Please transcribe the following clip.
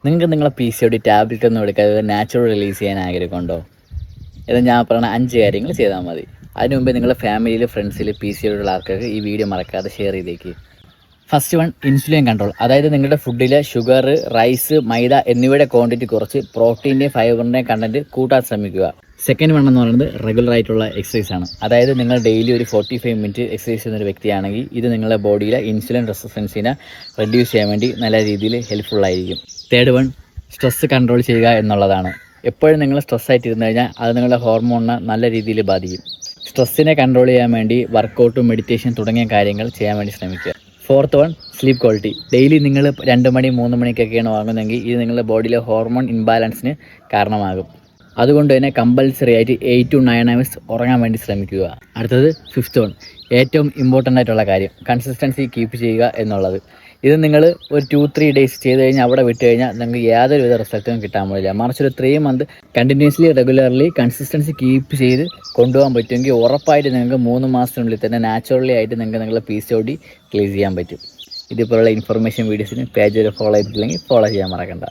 നിങ്ങൾക്ക് നിങ്ങളെ PCOD tablet ഒന്നും എടുക്കാതെ നാച്ചുറൽ റിലീസ് ചെയ്യാൻ ആഗ്രഹമുണ്ടോ? ഇത് ഞാൻ പറയുന്ന 5 കാര്യങ്ങൾ ചെയ്താൽ മതി. അതിന് മുമ്പേ നിങ്ങളുടെ ഫാമിലിയിൽ ഫ്രണ്ട്സിൽ PCOD ഉള്ള ആൾക്കാർക്ക് ഈ വീഡിയോ മറക്കാതെ ഷെയർ ചെയ്തേക്ക്. First one, insulin control. അതായത് നിങ്ങളുടെ ഫുഡിലെ ഷുഗർ, റൈസ്, മൈദ എന്നിവയുടെ ക്വാണ്ടിറ്റി കുറച്ച് പ്രോട്ടീൻ്റെയും ഫൈബറിൻ്റെയും കണ്ടൻറ്റ് കൂട്ടാൻ ശ്രമിക്കുക. സെക്കൻഡ് വൺ എന്ന് പറയുന്നത് റെഗുലർ ആയിട്ടുള്ള എക്സസൈസ് ആണ്. അതായത് നിങ്ങൾ ഡെയിലി ഒരു 45 മിനിറ്റ് എക്സസൈസ് ചെയ്യുന്ന ഒരു വ്യക്തിയാണെങ്കിൽ ഇത് നിങ്ങളുടെ ബോഡിയിലെ ഇൻസുലിൻ റെസിസ്റ്റൻസിനെ റെഡ്യൂസ് ചെയ്യാൻ വേണ്ടി നല്ല രീതിയിൽ ഹെൽപ്ഫുൾ ആയിരിക്കും. തേർഡ് വൺ, സ്ട്രെസ്സ് കൺട്രോൾ ചെയ്യുക എന്നുള്ളതാണ്. എപ്പോഴും നിങ്ങൾ സ്ട്രെസ് ആയിട്ട് ഇരുന്ന് കഴിഞ്ഞാൽ അത് നിങ്ങളുടെ ഹോർമോണിനെ നല്ല രീതിയിൽ ബാധിക്കും. സ്ട്രെസ്സിനെ കൺട്രോൾ ചെയ്യാൻ വേണ്ടി വർക്കൗട്ടും മെഡിറ്റേഷൻ തുടങ്ങിയ കാര്യങ്ങൾ ചെയ്യാൻ വേണ്ടി ശ്രമിക്കുക. Fourth one, sleep quality. Daily നിങ്ങൾ 2 മണി 3 മണിക്കൊക്കെയാണ് വാങ്ങുന്നതെങ്കിൽ ഇത് നിങ്ങളുടെ ബോഡിയിലെ ഹോർമോൺ ഇംബാലൻസിന് കാരണമാകും. അതുകൊണ്ട് തന്നെ കമ്പൽസറി ആയിട്ട് 8 to 9 hours ഉറങ്ങാൻ വേണ്ടി ശ്രമിക്കുക. അടുത്തത് ഫിഫ്ത്ത് വൺ, ഏറ്റവും ഇമ്പോർട്ടൻ്റ് ആയിട്ടുള്ള കാര്യം, കൺസിസ്റ്റൻസി കീപ്പ് ചെയ്യുക എന്നുള്ളത്. ഇത് നിങ്ങൾ ഒരു 2-3 ഡേയ്സ് ചെയ്ത് കഴിഞ്ഞാൽ അവിടെ വിട്ട് കഴിഞ്ഞാൽ നിങ്ങൾക്ക് യാതൊരുവിധ റിസൾട്ടും കിട്ടാൻ പോലില്ല. മറിച്ച് ഒരു 3 month continuously regularly consistency keep ചെയ്ത് കൊണ്ടുപോകാൻ പറ്റുമെങ്കിൽ ഉറപ്പായിട്ട് നിങ്ങൾക്ക് 3 മാസത്തിനുള്ളിൽ തന്നെ നാച്ചുറലി ആയിട്ട് നിങ്ങൾക്ക് നിങ്ങളുടെ PCOD ക്ലിയർ ചെയ്യാൻ പറ്റും. ഇതുപോലുള്ള ഇൻഫർമേഷൻ വീഡിയോസിന് പേജ് വരെ ഫോളോ ചെയ്തിട്ടില്ലെങ്കിൽ ഫോളോ ചെയ്യാൻ മറക്കണ്ട.